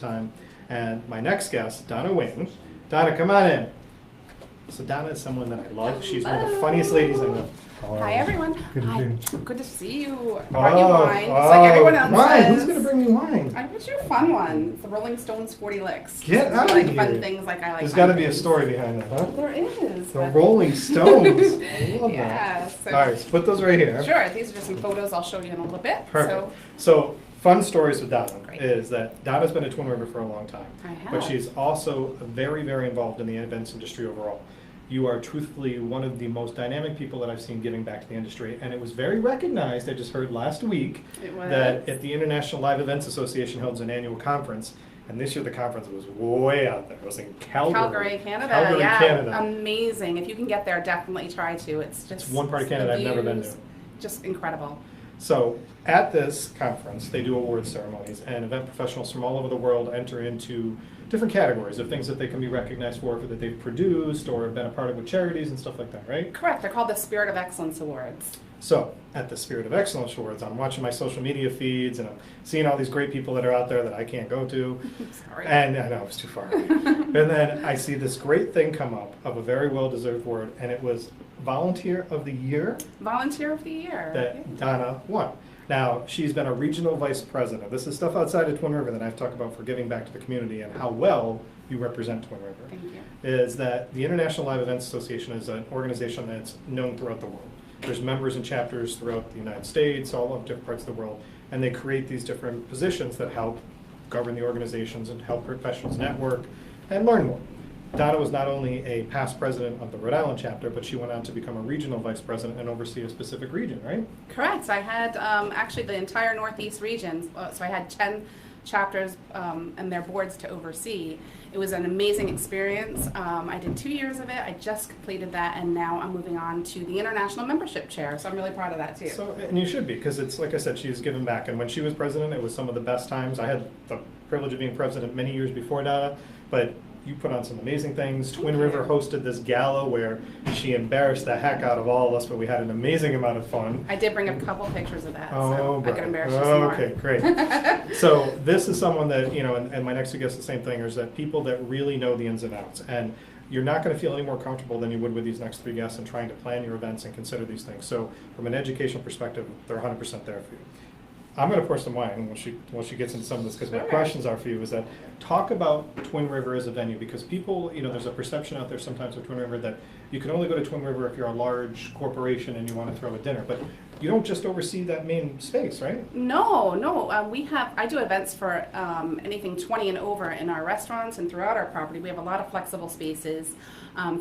time. And my next guest, Donna Wing. Donna, come on in. So Donna is someone that I love. She's one of the funniest ladies I know. Hi everyone. Good to Hi. see you. Good to see you. Brought you wine. It's like everyone else wine? says. Who's gonna bring me wine? I brought you a fun one. It's the Rolling Stones 40 Licks. Get out of like here. fun things like I like. There's fun got to be a things. story behind that, huh? There is. The but- Rolling Stones. I love Yeah. that. So, All right, so put those right here. Sure. These are just some photos I'll show you in a little bit. Perfect. So fun stories with Donna Great. is that Donna's been at Twin River for a long time. I have. But she's also very, very involved in the events industry overall. You are truthfully one of the most dynamic people that I've seen giving back to the industry, and it was very recognized. I just heard last week It was. that at the International Live Events Association holds an annual conference, and this year the conference was way out there. It was in Calgary, Canada. Calgary, yeah. Canada. Amazing. If you can get there, definitely try to. It's just It's one part of Canada the I've never been to. views, Just incredible. So at this conference, they do awards ceremonies, and event professionals from all over the world enter into different categories of things that they can be recognized for that they've produced or have been a part of with charities and stuff like that, right? Correct. They're called the Spirit of Excellence Awards. So at the Spirit of Excellence Awards, I'm watching my social media feeds and I'm seeing all these great people that are out there that I can't go to. Sorry. And I know it was too far. And then I see this great thing come up of a very well-deserved award, and it was Volunteer of the Year Volunteer of the Year. that Donna won. Now, she's been a regional vice president. This is stuff outside of Twin River that I've talked about for giving back to the community and how well you represent Twin River. Thank you. Is that the International Live Events Association is an organization that's known throughout the world. There's members and chapters throughout the United States, all of different parts of the world, and they create these different positions that help govern the organizations and help professionals network and learn more. Donna was not only a past president of the Rhode Island chapter, but she went on to become a regional vice president and oversee a specific region, right? Correct. I had actually the entire Northeast region, so I had 10 chapters and their boards to oversee. It was an amazing experience. I did 2 years of it. I just completed that, and now I'm moving on to the international membership chair, so I'm really proud of that too. So, and you should be, because it's, like I said, she's given back. And when she was president, it was some of the best times. I had the privilege of being president many years before Donna, but you put on some amazing things. Twin River hosted this gala where she embarrassed the heck out of all of us, but we had an amazing amount of fun. I did bring a couple pictures of that, Oh, so I boy. could embarrass you some more. Okay, great. So this is someone that, you know, and my next guest, the same thing, is that people that really know the ins and outs. And you're not going to feel any more comfortable than you would with these next three guests in trying to plan your events and consider these things. So from an educational perspective, they're 100% there for you. I'm going to pour some wine when she gets into some of this, because my Sure. questions are for you is that talk about Twin River as a venue, because people, you know, there's a perception out there sometimes of Twin River that you can only go to Twin River if you're a large corporation and you want to throw a dinner, but you don't just oversee that main space, right? No. I do events for anything 20 and over in our restaurants and throughout our property. We have a lot of flexible spaces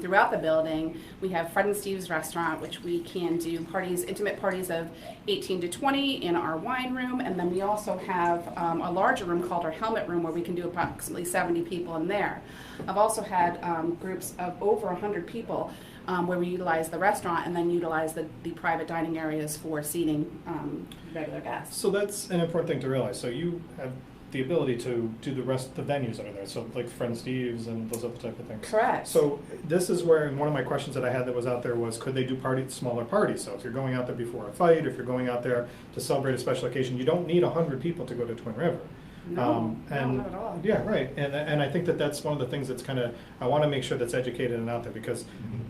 throughout the building. We have Fred and Steve's restaurant, which we can do parties, intimate parties of 18 to 20 in our wine room, and then we also have a larger room called our helmet room where we can do approximately 70 people in there. I've also had groups of over 100 people where we utilize the restaurant and then utilize the private dining areas for seating regular guests. So that's an important thing to realize. So you have the ability to do the rest of the venues that are there, so like Friend Steve's and those other type of things. Correct. So this is where, and one of my questions that I had that was out there was, could they do smaller parties? So if you're going out there before a fight, if you're going out there to celebrate a special occasion, you don't need 100 people to go to Twin River. No, not at all. Yeah, right. And I think that that's one of the things that's kind of, I want to make sure that's educated and out there, because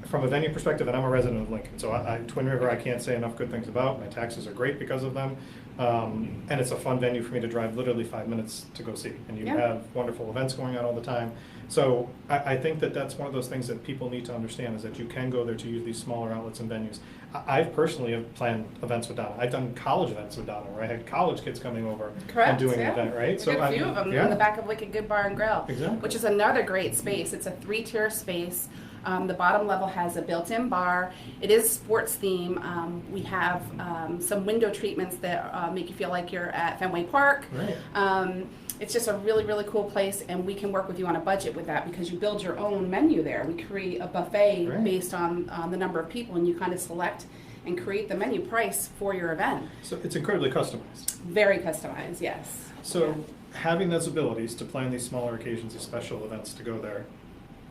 from a venue perspective, and I'm a resident of Lincoln, so Twin River I can't say enough good things about. My taxes are great because of them. And it's a fun venue for me to drive literally 5 minutes to go see. And you have wonderful events going on all the time. So I think that that's one of those things that people need to understand, is that you can go there to use these smaller outlets and venues. I've personally have planned events with Donna. I've done college events with Donna, where I had college kids coming over and doing an event, right? We did a few of them in the back of Wicked Good Bar and Grill, Exactly. which is another great space. It's a 3-tier space. The bottom level has a built-in bar. It is sports theme. We have some window treatments that make you feel like you're at Fenway Park. Right. It's just a really, really cool place, and we can work with you on a budget with that, because you build your own menu there. We create a buffet based on the number of people, and you kind of select and create the menu price for your event. So it's incredibly customized. Very customized, yes. So having those abilities to plan these smaller occasions, these special events to go there,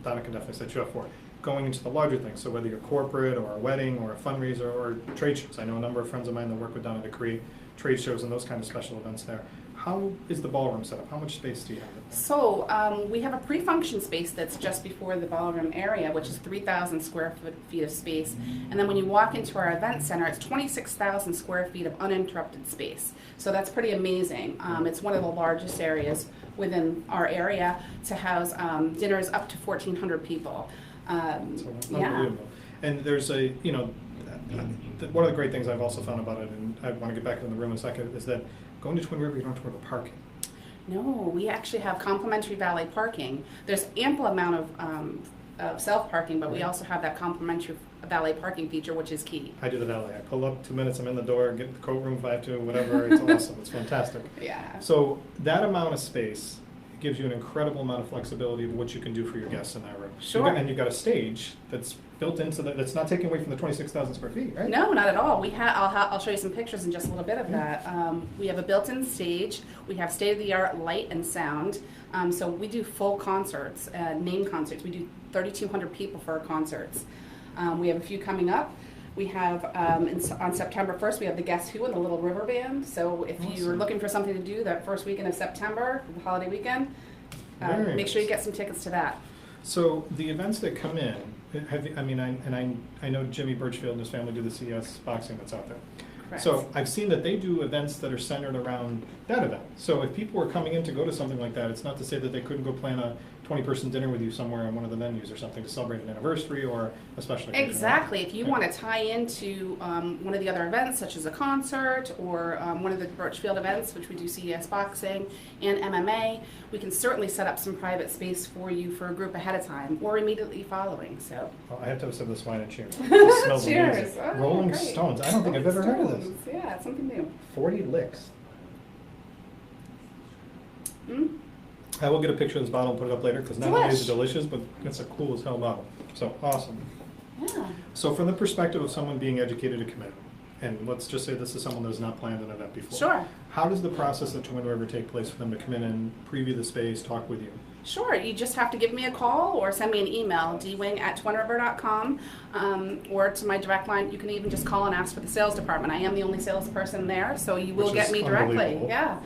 Donna can definitely set you up for it. Going into the larger things, so whether you're corporate or a wedding or a fundraiser or trade shows. I know a number of friends of mine that work with Donna to create trade shows and those kind of special events there. How is the ballroom set up? How much space do you have? So we have a pre-function space that's just before the ballroom area, which is 3,000 square feet of space. And then when you walk into our event center, it's 26,000 square feet of uninterrupted space. So that's pretty amazing. It's one of the largest areas within our area to house dinners up to 1,400 people. Unbelievable. And there's a, you know, one of the great things I've also found about it, and I want to get back into the room in a second, is that going to Twin River, you don't have to worry about parking. No, we actually have complimentary valet parking. There's ample amount of self-parking, but we also have that complimentary valet parking feature, which is key. I do the valet. I pull up 2 minutes, I'm in the door, get the coat room if I have to, whatever. It's awesome. It's fantastic. Yeah. So that amount of space gives you an incredible amount of flexibility of what you can do for your guests in that room. Sure. And you've got a stage that's built into that's not taking away from the 26,000 square feet, right? No, not at all. I'll show you some pictures in just a little bit of that. We have a built-in stage. We have state-of-the-art light and sound. So we do full concerts, name concerts. We do 3,200 people for our concerts. We have a few coming up. We have, on September 1st, we have the Guess Who and the Little River Band. So if you're looking for something to do that first weekend of September, the holiday weekend, make sure you get some tickets to that. So the events that come in, I know Jimmy Birchfield and his family do the CS boxing that's out there. Correct. So I've seen that they do events that are centered around that event. So if people were coming in to go to something like that, it's not to say that they couldn't go plan a 20-person dinner with you somewhere in one of the venues or something to celebrate an anniversary or a special occasion. Exactly. If you want to tie into one of the other events, such as a concert or one of the Birchfield events, which we do CES boxing and MMA, we can certainly set up some private space for you for a group ahead of time or immediately following. So. Well, I have to have some of this wine and cheers. It smells Cheers. amazing. Oh, Rolling great. Stones. I don't think I've ever heard of this. Yeah, it's something new. 40 licks. Mm? I will get a picture of this bottle and put it up later because not only is it Delish. delicious, but it's a cool as hell bottle. So awesome. Yeah. So from the perspective of someone being educated to come in, and let's just say this is someone that has not planned an event before. Sure. How does the process at Twin River take place for them to come in and preview the space, talk with you? Sure, you just have to give me a call or send me an email, dwing@twinriver.com, or to my direct line. You can even just call and ask for the sales department. I am the only salesperson there, so you will Which get is me directly. unbelievable. Yeah.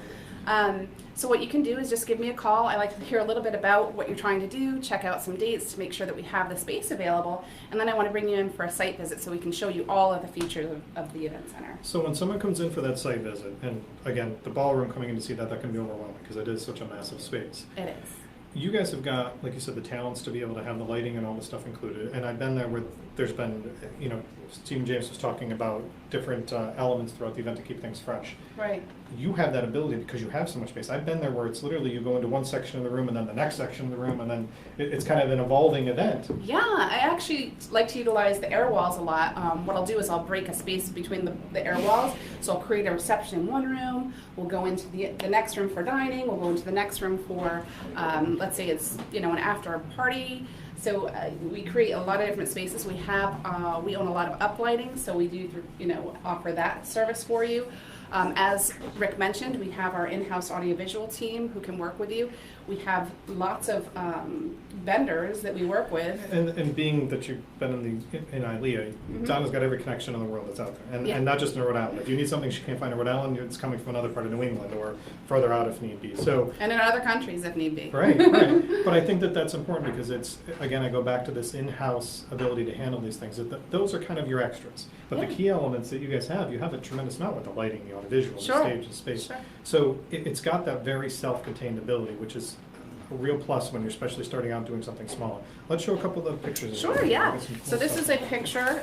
So what you can do is just give me a call. I like to hear a little bit about what you're trying to do, check out some dates to make sure that we have the space available, and then I want to bring you in for a site visit so we can show you all of the features of the event center. So when someone comes in for that site visit, and again, the ballroom coming in to see that can be overwhelming because it is such a massive space. It is. You guys have got, like you said, the talents to be able to have the lighting and all the stuff included. And I've been there where there's been, you know, Stephen James was talking about different elements throughout the event to keep things fresh. Right. You have that ability because you have so much space. I've been there where it's literally you go into one section of the room and then the next section of the room and then it's kind of an evolving event. Yeah, I actually like to utilize the air walls a lot. What I'll do is I'll break a space between the air walls. So I'll create a reception in one room. We'll go into the next room for dining. We'll go into the next room for, let's say it's, you know, an after party. So we create a lot of different spaces. We own a lot of uplighting, so we do, you know, offer that service for you. As Rick mentioned, we have our in-house audiovisual team who can work with you. We have lots of vendors that we work with. And being that you've been in ILEA, Donna's got every connection in the world that's out there. And not just in Rhode Island. If you need something she can't find in Rhode Island, it's coming from another part of New England or further out if need be. So. And in other countries if need be. Right. But I think that that's important because it's, again, I go back to this in-house ability to handle these things. Those are kind of your extras. But the key elements that you guys have a tremendous amount with the lighting, the audiovisual, the stage, the space. Sure. So it's got that very self-contained ability, which is a real plus when you're especially starting out doing something smaller. Let's show a couple of the pictures. Sure, yeah. So this is a picture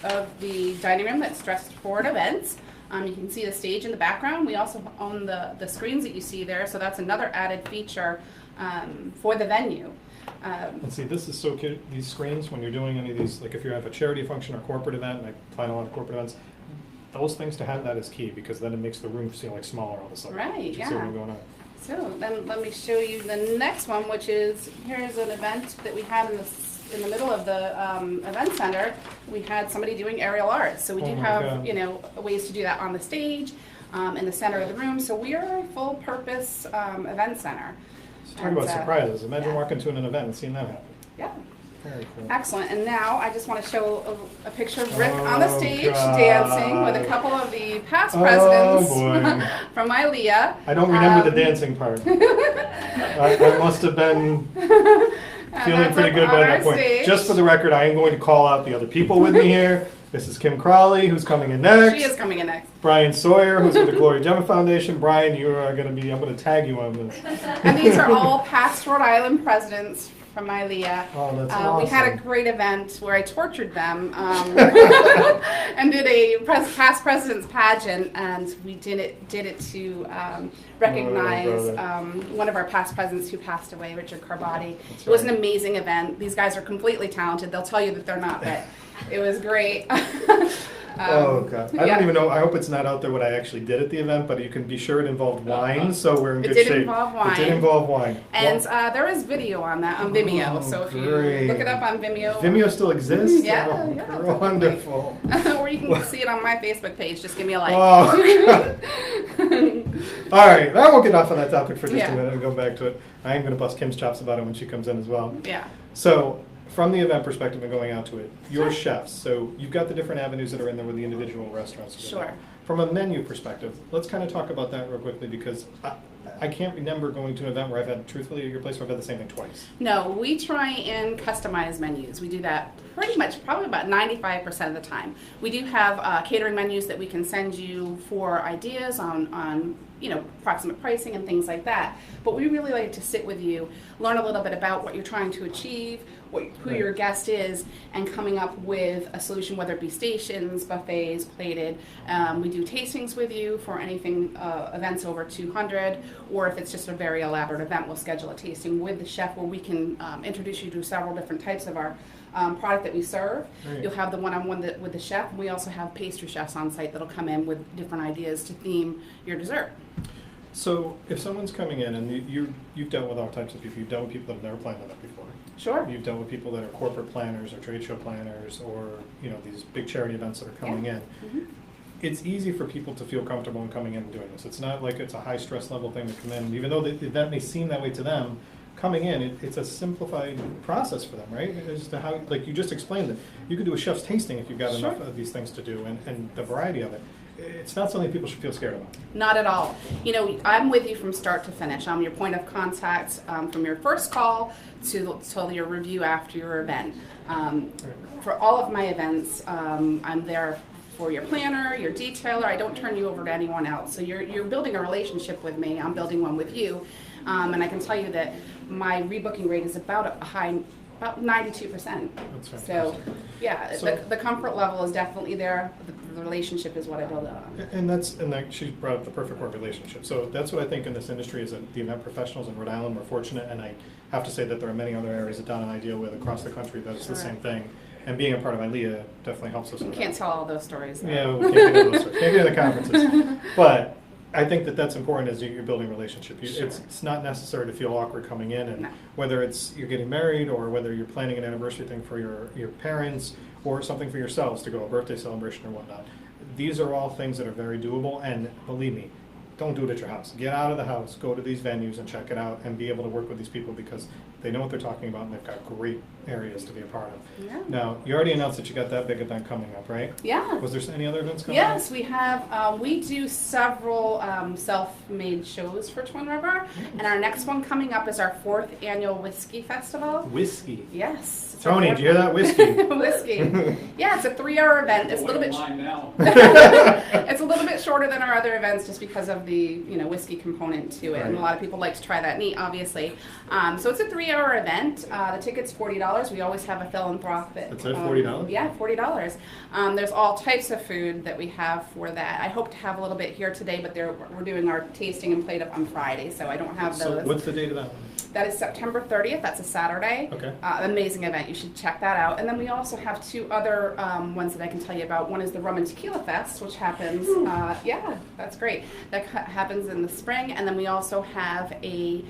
of the dining room that's dressed for events. You can see the stage in the background. We also own the screens that you see there, so that's another added feature for the venue. And see, this is so cute. These screens, when you're doing any of these, like if you have a charity function or corporate event, and I plan a lot of corporate events, those things to have that is key because then it makes the room feel like smaller all of a sudden. Right, Yeah. Going on. So then let me show you the next one, which is, here's an event that we had in the middle of the event center. We had somebody doing aerial art. So we do have, you know, ways to do that on the stage, in the center of the room. So we are a full purpose event center. Talk about surprises. Imagine walking to an event and seeing that happen. Yeah. Very cool. Excellent. And now I just want to show a picture of Rick on the Oh, stage God. dancing with a couple of the past Oh, presidents boy. from ILEA. I don't remember the dancing part. I must have been feeling that's pretty up good on by our that point. stage. Just for the record, I am going to call out the other people with me here. This is Kim Crawley, who's coming in next. She is coming in next. Brian Sawyer, who's with the Gloria Gemma Foundation. Brian, you are going to be, I'm going to tag you on this. And these are all past Rhode Island presidents from ILEA. Oh, that's awesome. We had a great event where I tortured them and did a past president's pageant, and we did it to recognize one of our past presidents who passed away, Richard Carbati. That's It was an right. amazing event. Theyese guys are completely talented. They'll tell you that they're not, but it was great. Oh, God. I yeah. don't even know. I hope it's not out there what I actually did at the event, but you can be sure it involved wine, so we're in It good did shape. involve wine. It did involve wine. And there is video on that on Vimeo, Oh, so if you great. look it up on Vimeo, Vimeo still exists? Yeah, Oh, yeah. Wonderful. or you can see it on my Facebook page. Just give me a like. Oh, God. All right, I won't get off on that topic for just Yeah. a minute and go back to it. I am going to bust Kim's chops about it when she comes in as well. Yeah. So, from the event perspective and going out to it, your chefs, so you've got the different avenues that are in there with the individual restaurants. that are Sure. there. From a menu perspective, let's kind of talk about that real quickly because I can't remember going to an event where I've had, truthfully, at your place where I've had the same thing twice. No, we try and customize menus. We do that pretty much, probably about 95% of the time. We do have catering menus that we can send you for ideas on approximate pricing and things like that. But we really like to sit with you, learn a little bit about what you're trying to achieve, who your guest is, and coming up with a solution, whether it be stations, buffets, plated. We do tastings with you for anything, events over 200, or if it's just a very elaborate event, we'll schedule a tasting with the chef where we can introduce you to several different types of our product that we serve. Right. You'll have the one-on-one with the chef. We also have pastry chefs on site that'll come in with different ideas to theme your dessert. So, if someone's coming in and you've dealt with all types of people, you've dealt with people that have never planned on that before. Sure. You've dealt with people that are corporate planners or trade show planners or these big charity events that are coming in. Mhm. It's easy for people to feel comfortable in coming in and doing this. It's not like it's a high stress level thing to come in. Even though the event may seem that way to them, coming in, it's a simplified process for them, right? As to how, like you just explained it, you could do a chef's tasting if you've got enough Sure. of these things to do and the variety of it. It's not something people should feel scared about. Not at all. I'm with you from start to finish. I'm your point of contact from your first call till your review after your event. For all of my events, I'm there for your planner, your detailer. I don't turn you over to anyone else. So you're building a relationship with me. I'm building one with you. And I can tell you that my rebooking rate is about 92%. That's fantastic. So, yeah, So- the comfort level is definitely there. The relationship is what I build it on. And she brought up the perfect word, relationship. So that's what I think in this industry is that the event professionals in Rhode Island were fortunate, and I have to say that there are many other areas that Donna and I deal with across the country that it's the same Correct. thing. And being a part of ILEA definitely helps us You with can't that. tell all those stories. though. Yeah, we can't get into those stories. Can't get into conferences. But I think that that's important as you're building a relationship. Sure. It's not necessary to feel awkward coming in, and No. whether it's you're getting married or whether you're planning an anniversary thing for your parents or something for yourselves to go, a birthday celebration or whatnot. These are all things that are very doable, and believe me, don't do it at your house. Get out of the house, go to these venues and check it out and be able to work with these people because they know what they're talking about and they've got great areas to be a part of. Yeah. Now, you already announced that you got that big event coming up, right? Yeah. Was there any other events coming up? Yes, we have. We do several self-made shows for Twin River, and our next one coming up is our 4th annual Whisky Festival. Whiskey. Yes. it's our Tony, fourth do you hear that? one. Whiskey. Whiskey. Yeah, it's a 3-hour event. It's a little bit. now. It's a little bit shorter than our other events just because of the whiskey component to it, and a Right. lot of people like to try that neat, obviously. So it's a 3-hour event. The ticket's $40. We always have a philanthropic. That's it, $40? Yeah, $40. There's all types of food that we have for that. I hope to have a little bit here today, but we're doing our tasting and plate up on Friday, so I don't have So those. what's the date of that one? That is September 30th. That's a Saturday. Okay. Amazing event. You should check that out. And then we also have 2 other ones that I can tell you about. One is the Rum and Tequila Fest, which happens, yeah, that's great. That happens in the spring. And then we also have we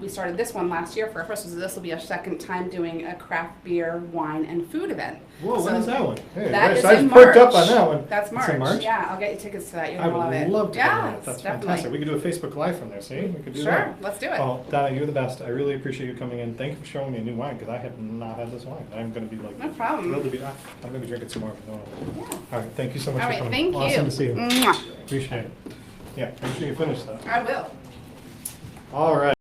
started this one last year for our first, so this will be our second time doing a craft beer, wine, and food event. Whoa, when is that one? Hey, That nice. is I in just perked up March. on that one. That's It's March. in March? Yeah, I'll get you tickets to that. You're I going to love would it. love to go to Yeah, that. That's definitely. fantastic. We could do a Facebook Live from there, see? We could do Sure, that. let's do it. Oh, Donna, you're the best. I really appreciate you coming in. Thank you for showing me a new wine, because I have not had this wine. I'm gonna be like No problem. thrilled to be. I'm gonna be drinking some more. Yeah. All right, thank you so much All for right, coming. thank you. Awesome to see you. Mwah. Appreciate it. Yeah, make sure you finish that. I will. All right.